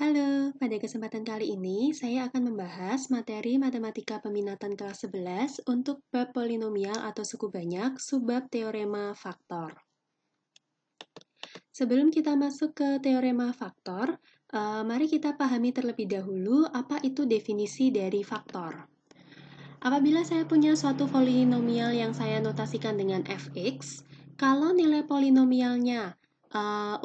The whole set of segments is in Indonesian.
Halo, pada kesempatan kali ini saya akan membahas materi Matematika Peminatan kelas 11 untuk bab polinomial atau suku banyak, subbab teorema faktor. Sebelum kita masuk ke teorema faktor, mari kita pahami terlebih dahulu apa itu definisi dari faktor. Apabila saya punya suatu polinomial yang saya notasikan dengan fx, kalau nilai polinomialnya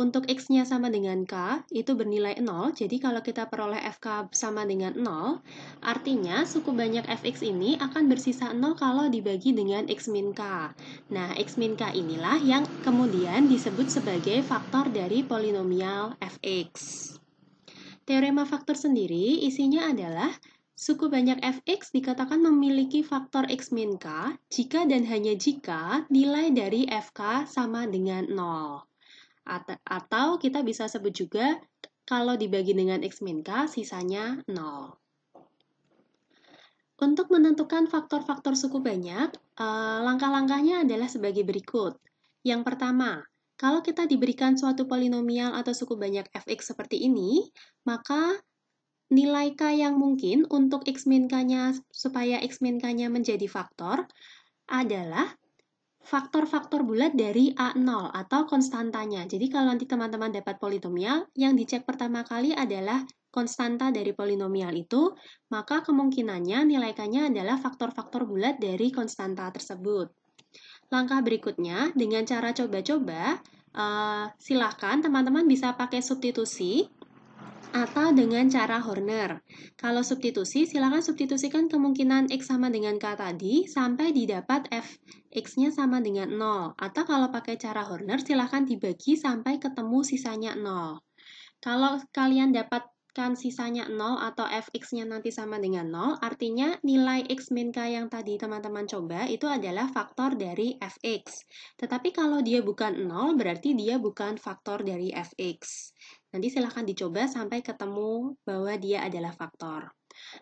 untuk x-nya sama dengan k, itu bernilai 0, jadi kalau kita peroleh fk sama dengan 0, artinya suku banyak fx ini akan bersisa 0 kalau dibagi dengan x min k. Nah, x min k inilah yang kemudian disebut sebagai faktor dari polinomial fx. Teorema faktor sendiri isinya adalah suku banyak fx dikatakan memiliki faktor x min k jika dan hanya jika nilai dari fk sama dengan 0. Atau kita bisa sebut juga kalau dibagi dengan x min k sisanya 0. Untuk menentukan faktor-faktor suku banyak, langkah-langkahnya adalah sebagai berikut. Yang pertama, kalau kita diberikan suatu polinomial atau suku banyak fx seperti ini, maka nilai k yang mungkin untuk x min k-nya supaya x min k-nya menjadi faktor adalah faktor-faktor bulat dari A0 atau konstantanya. Jadi kalau nanti teman-teman dapat polinomial, yang dicek pertama kali adalah konstanta dari polinomial itu, maka kemungkinannya nilai k-nya adalah faktor-faktor bulat dari konstanta tersebut. Langkah berikutnya, dengan cara coba-coba, silakan teman-teman bisa pakai substitusi atau dengan cara Horner. Kalau substitusi, silakan substitusikan kemungkinan X sama dengan K tadi sampai didapat Fx-nya sama dengan 0. Atau kalau pakai cara Horner, silakan dibagi sampai ketemu sisanya 0. Kalau kalian dapatkan sisanya 0 atau Fx-nya nanti sama dengan 0, artinya nilai X min K yang tadi teman-teman coba itu adalah faktor dari Fx. Tetapi kalau dia bukan 0, berarti dia bukan faktor dari Fx. Nanti silahkan dicoba sampai ketemu bahwa dia adalah faktor.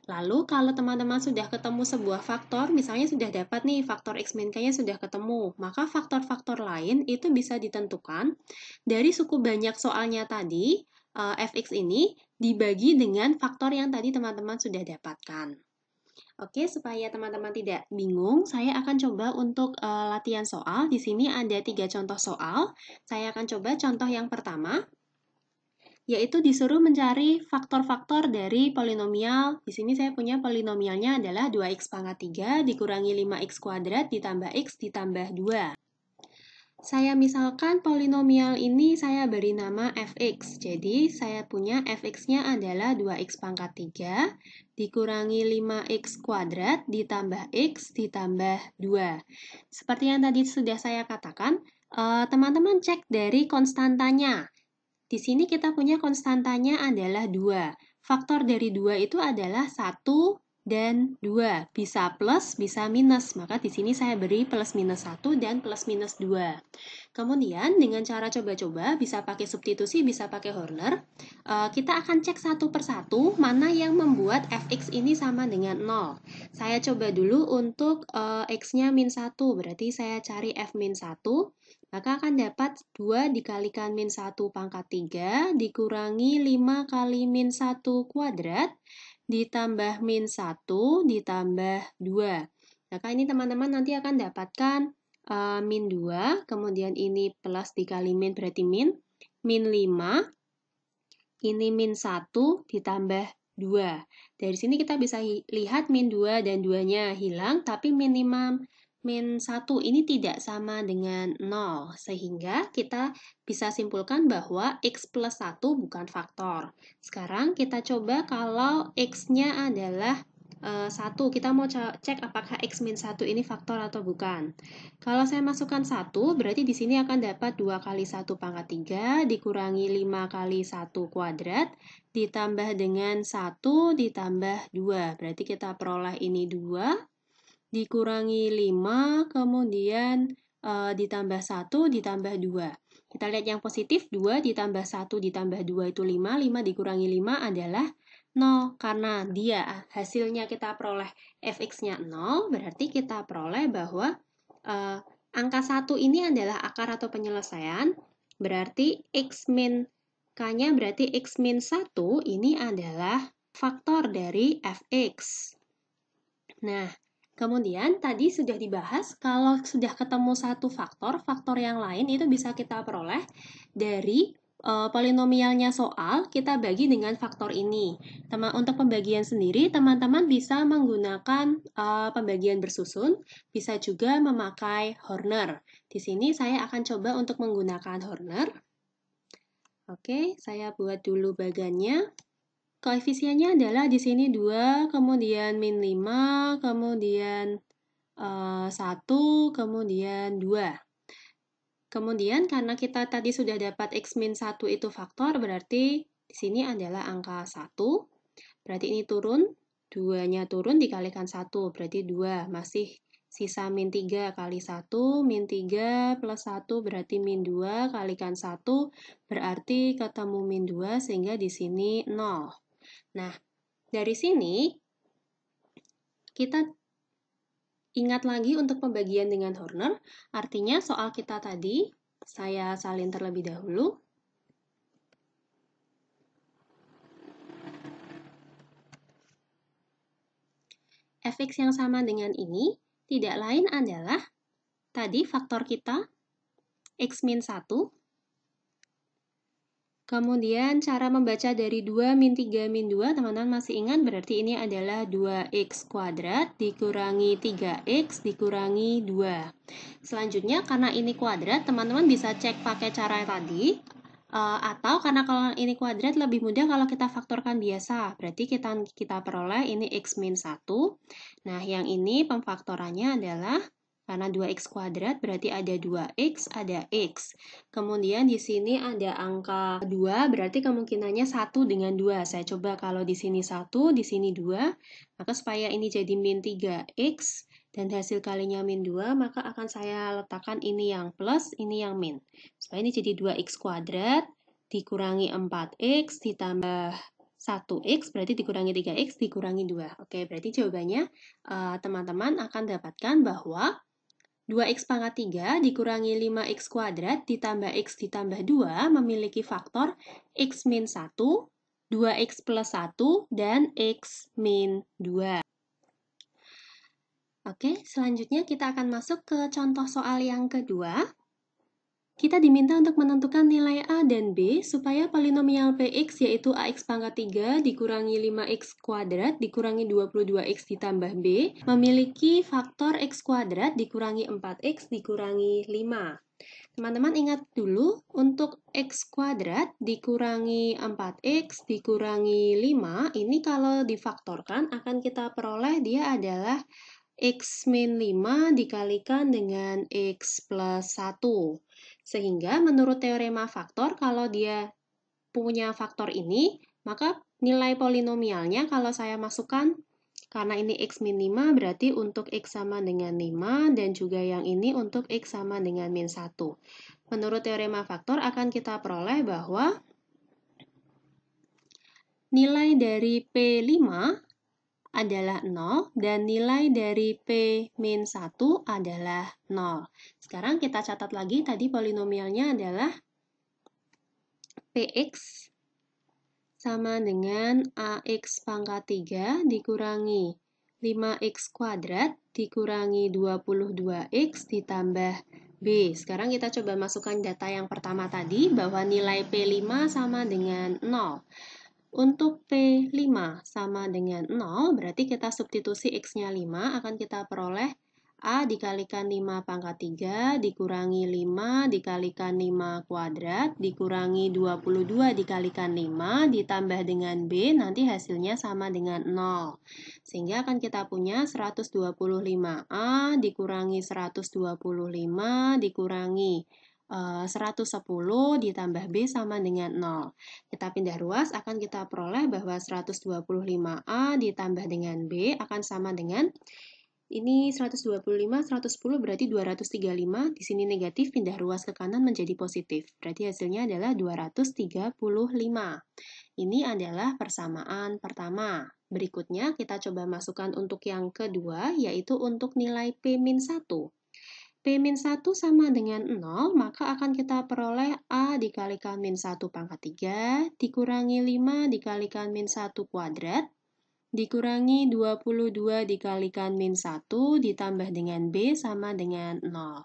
Lalu kalau teman-teman sudah ketemu sebuah faktor, misalnya sudah dapat nih faktor X min K-nya sudah ketemu, maka faktor-faktor lain itu bisa ditentukan dari suku banyak soalnya tadi, fx ini dibagi dengan faktor yang tadi teman-teman sudah dapatkan. Oke, supaya teman-teman tidak bingung, saya akan coba untuk latihan soal. Di sini ada 3 contoh soal. Saya akan coba contoh yang pertama, yaitu disuruh mencari faktor-faktor dari polinomial. Di sini saya punya polinomialnya adalah 2x pangkat 3 dikurangi 5x kuadrat ditambah x ditambah 2. Saya misalkan polinomial ini saya beri nama fx. Jadi saya punya fx-nya adalah 2x pangkat 3 dikurangi 5x kuadrat ditambah x ditambah 2. Seperti yang tadi sudah saya katakan, teman-teman cek dari konstantanya. Di sini kita punya konstantanya adalah 2. Faktor dari 2 itu adalah 1 dan 2. Bisa plus, bisa minus. Maka di sini saya beri plus minus 1 dan plus minus 2. Kemudian dengan cara coba-coba, bisa pakai substitusi, bisa pakai Horner, kita akan cek satu persatu mana yang membuat fx ini sama dengan 0. Saya coba dulu untuk x-nya min 1, berarti saya cari f min 1. Maka akan dapat 2 dikalikan min 1 pangkat 3 dikurangi 5 kali min 1 kuadrat ditambah min 1 ditambah 2. Maka ini teman-teman nanti akan dapatkan min 2, kemudian ini plus dikali min berarti min 5, ini min 1 ditambah 2. Dari sini kita bisa lihat min 2 dan 2-nya hilang, tapi minimum min 1 ini tidak sama dengan 0, sehingga kita bisa simpulkan bahwa x plus 1 bukan faktor. Sekarang kita coba kalau x-nya adalah 1, kita mau cek apakah x min 1 ini faktor atau bukan. Kalau saya masukkan 1, berarti di sini akan dapat 2 kali 1 pangkat 3 dikurangi 5 kali 1 kuadrat ditambah dengan 1 ditambah 2. Berarti kita peroleh ini 2 dikurangi 5, kemudian ditambah 1, ditambah 2. Kita lihat yang positif, 2 ditambah 1 ditambah 2 itu 5, 5 dikurangi 5 adalah 0. Karena dia hasilnya kita peroleh fx-nya 0, berarti kita peroleh bahwa angka 1 ini adalah akar atau penyelesaian, berarti x min K-nya berarti X min 1 ini adalah faktor dari Fx. Nah, kemudian tadi sudah dibahas kalau sudah ketemu satu faktor, faktor yang lain itu bisa kita peroleh dari polinomialnya soal, kita bagi dengan faktor ini. Untuk pembagian sendiri, teman-teman bisa menggunakan pembagian bersusun, bisa juga memakai Horner. Di sini saya akan coba untuk menggunakan Horner. Oke, saya buat dulu bagannya. Koefisiennya adalah di sini 2, kemudian min 5, kemudian 1, kemudian 2. Kemudian karena kita tadi sudah dapat X min 1 itu faktor, berarti di sini adalah angka 1. Berarti ini turun, 2-nya turun dikalikan 1, berarti 2. Masih sisa min 3 kali 1, min 3 plus 1 berarti min 2 kalikan 1, berarti ketemu min 2 sehingga di sini 0. Nah, dari sini kita ingat lagi untuk pembagian dengan Horner, artinya soal kita tadi, saya salin terlebih dahulu. Fx yang sama dengan ini tidak lain adalah tadi faktor kita, X min 1. Kemudian cara membaca dari 2 min 3 min 2, teman-teman masih ingat berarti ini adalah 2x kuadrat dikurangi 3x dikurangi 2. Selanjutnya karena ini kuadrat, teman-teman bisa cek pakai cara tadi. Atau karena kalau ini kuadrat lebih mudah kalau kita faktorkan biasa. Berarti kita peroleh ini x min 1. Nah, yang ini pemfaktorannya adalah karena 2x kuadrat berarti ada 2x, ada x. Kemudian di sini ada angka 2, berarti kemungkinannya 1 dengan 2. Saya coba kalau di sini 1, di sini 2, maka supaya ini jadi min 3x, dan hasil kalinya min 2, maka akan saya letakkan ini yang plus, ini yang min. Supaya ini jadi 2x kuadrat, dikurangi 4x, ditambah 1x, berarti dikurangi 3x, dikurangi 2. Oke, berarti jawabannya teman-teman akan dapatkan bahwa 2x pangkat 3 dikurangi 5x kuadrat ditambah x ditambah 2 memiliki faktor x min 1, 2x plus 1, dan x min 2. Oke, selanjutnya kita akan masuk ke contoh soal yang kedua. Kita diminta untuk menentukan nilai A dan B supaya polinomial Px yaitu AX pangkat 3 dikurangi 5x kuadrat dikurangi 22x ditambah B memiliki faktor x kuadrat dikurangi 4x dikurangi 5. Teman-teman ingat dulu untuk x kuadrat dikurangi 4x dikurangi 5 ini kalau difaktorkan akan kita peroleh dia adalah x min 5 dikalikan dengan x plus 1. Sehingga menurut teorema faktor, kalau dia punya faktor ini, maka nilai polinomialnya kalau saya masukkan, karena ini x min 5, berarti untuk x sama dengan 5, dan juga yang ini untuk x sama dengan min 1. Menurut teorema faktor akan kita peroleh bahwa nilai dari P5 adalah 0 dan nilai dari P-1 adalah 0. Sekarang kita catat lagi tadi polinomialnya adalah Px sama dengan AX pangkat 3 dikurangi 5x kuadrat dikurangi 22x ditambah B. Sekarang kita coba masukkan data yang pertama tadi bahwa nilai P5 sama dengan 0. Untuk P5 sama dengan 0, berarti kita substitusi X-nya 5, akan kita peroleh A dikalikan 5 pangkat 3, dikurangi 5, dikalikan 5 kuadrat, dikurangi 22 dikalikan 5, ditambah dengan B, nanti hasilnya sama dengan 0. Sehingga akan kita punya 125A dikurangi 125, dikurangi 110 ditambah B sama dengan 0. Kita pindah ruas, akan kita peroleh bahwa 125A ditambah dengan B akan sama dengan, ini 125, 110 berarti 235, di sini negatif, pindah ruas ke kanan menjadi positif. Berarti hasilnya adalah 235. Ini adalah persamaan pertama. Berikutnya kita coba masukkan untuk yang kedua, yaitu untuk nilai P-1. P-1 sama dengan 0, maka akan kita peroleh A dikalikan min 1 pangkat 3, dikurangi 5 dikalikan min 1 kuadrat, dikurangi 22 dikalikan min 1, ditambah dengan B sama dengan 0.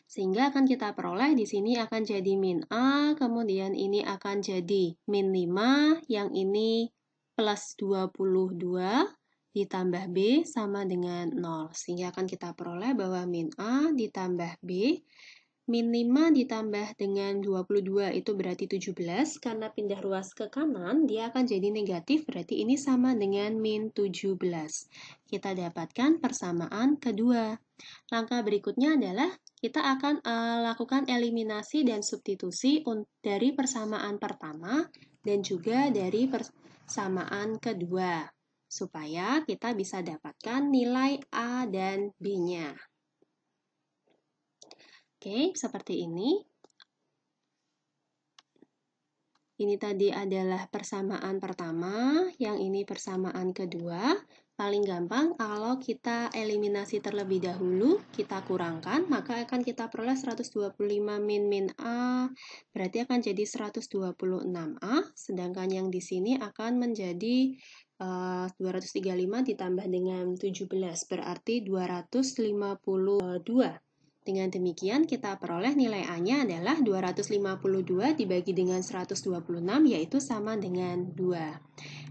Sehingga akan kita peroleh di sini akan jadi min A, kemudian ini akan jadi min 5, yang ini plus 22, ditambah B sama dengan 0. Sehingga akan kita peroleh bahwa min A ditambah B, min 5 ditambah dengan 22 itu berarti 17, karena pindah ruas ke kanan, dia akan jadi negatif, berarti ini sama dengan min 17. Kita dapatkan persamaan kedua. Langkah berikutnya adalah kita akan lakukan eliminasi dan substitusi dari persamaan pertama dan juga dari persamaan kedua, supaya kita bisa dapatkan nilai A dan B-nya. Oke, seperti ini. Ini tadi adalah persamaan pertama, yang ini persamaan kedua. Paling gampang kalau kita eliminasi terlebih dahulu, kita kurangkan, maka akan kita peroleh 125 min A, berarti akan jadi 126A, sedangkan yang di sini akan menjadi 235 ditambah dengan 17, berarti 252. Dengan demikian, kita peroleh nilai A-nya adalah 252 dibagi dengan 126, yaitu sama dengan 2.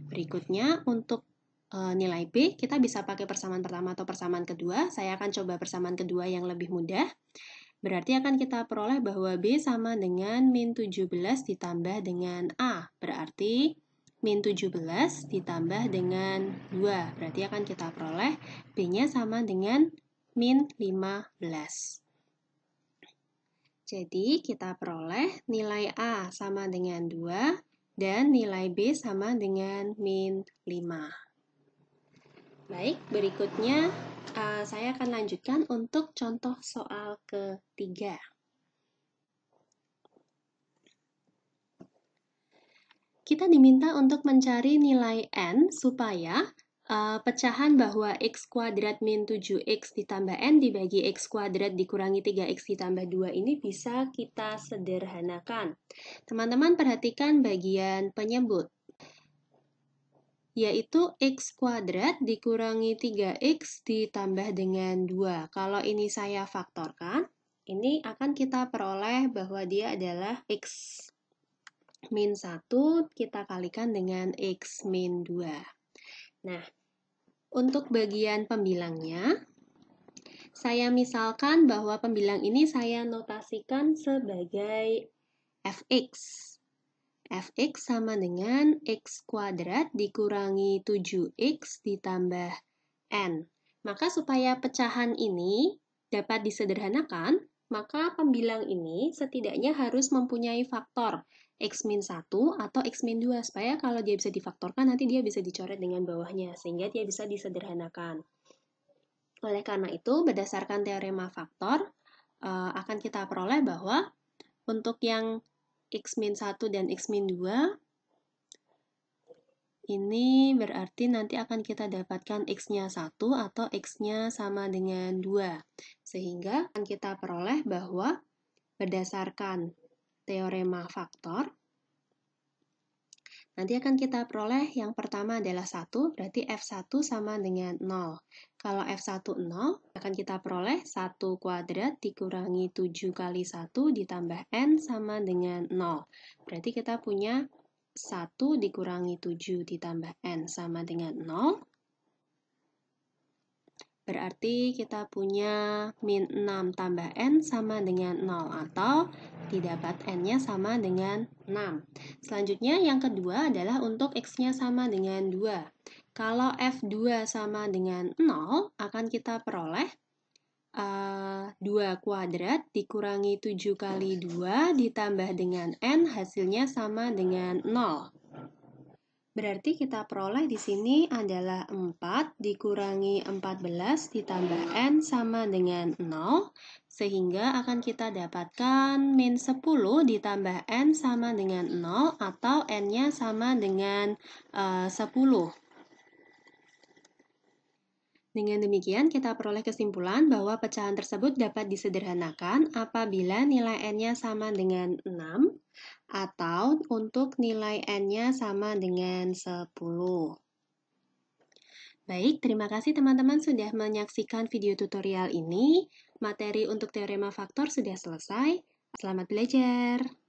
Berikutnya, untuk nilai B, kita bisa pakai persamaan pertama atau persamaan kedua. Saya akan coba persamaan kedua yang lebih mudah. Berarti akan kita peroleh bahwa B sama dengan min 17 ditambah dengan A. Berarti min 17 ditambah dengan 2. Berarti akan kita peroleh B-nya sama dengan min 15. Jadi, kita peroleh nilai A sama dengan 2 dan nilai B sama dengan min 5. Baik, berikutnya saya akan lanjutkan untuk contoh soal ketiga. Kita diminta untuk mencari nilai N supaya pecahan bahwa x kuadrat min 7x ditambah n dibagi x kuadrat dikurangi 3x ditambah 2 ini bisa kita sederhanakan. Teman-teman perhatikan bagian penyebut, yaitu x kuadrat dikurangi 3x ditambah dengan 2. Kalau ini saya faktorkan, ini akan kita peroleh bahwa dia adalah x min 1 kita kalikan dengan x min 2. Nah, untuk bagian pembilangnya, saya misalkan bahwa pembilang ini saya notasikan sebagai fx. Fx sama dengan x kuadrat dikurangi 7x ditambah n. Maka supaya pecahan ini dapat disederhanakan, maka pembilang ini setidaknya harus mempunyai faktor x min 1 atau x min 2, supaya kalau dia bisa difaktorkan, nanti dia bisa dicoret dengan bawahnya, sehingga dia bisa disederhanakan. Oleh karena itu, berdasarkan teorema faktor, akan kita peroleh bahwa untuk yang x min 1 dan x min 2, ini berarti nanti akan kita dapatkan x-nya 1 atau x-nya sama dengan 2. Sehingga akan kita peroleh bahwa berdasarkan teorema faktor, nanti akan kita peroleh yang pertama adalah 1, berarti F1 sama dengan 0. Kalau F1 0, akan kita peroleh 1 kuadrat dikurangi 7 kali 1 ditambah N sama dengan 0. Berarti kita punya 1 dikurangi 7 ditambah N sama dengan 0. Berarti kita punya min 6 tambah N sama dengan 0, atau didapat N-nya sama dengan 6. Selanjutnya yang kedua adalah untuk X-nya sama dengan 2. Kalau F2 sama dengan 0, akan kita peroleh 2 kuadrat dikurangi 7 kali 2 ditambah dengan N, hasilnya sama dengan 0. Berarti kita peroleh di sini adalah 4 dikurangi 14 ditambah N sama dengan 0, sehingga akan kita dapatkan min 10 ditambah N sama dengan 0, atau N-nya sama dengan 10. Dengan demikian, kita peroleh kesimpulan bahwa pecahan tersebut dapat disederhanakan apabila nilai n-nya sama dengan 6 atau untuk nilai n-nya sama dengan 10. Baik, terima kasih teman-teman sudah menyaksikan video tutorial ini. Materi untuk teorema faktor sudah selesai. Selamat belajar!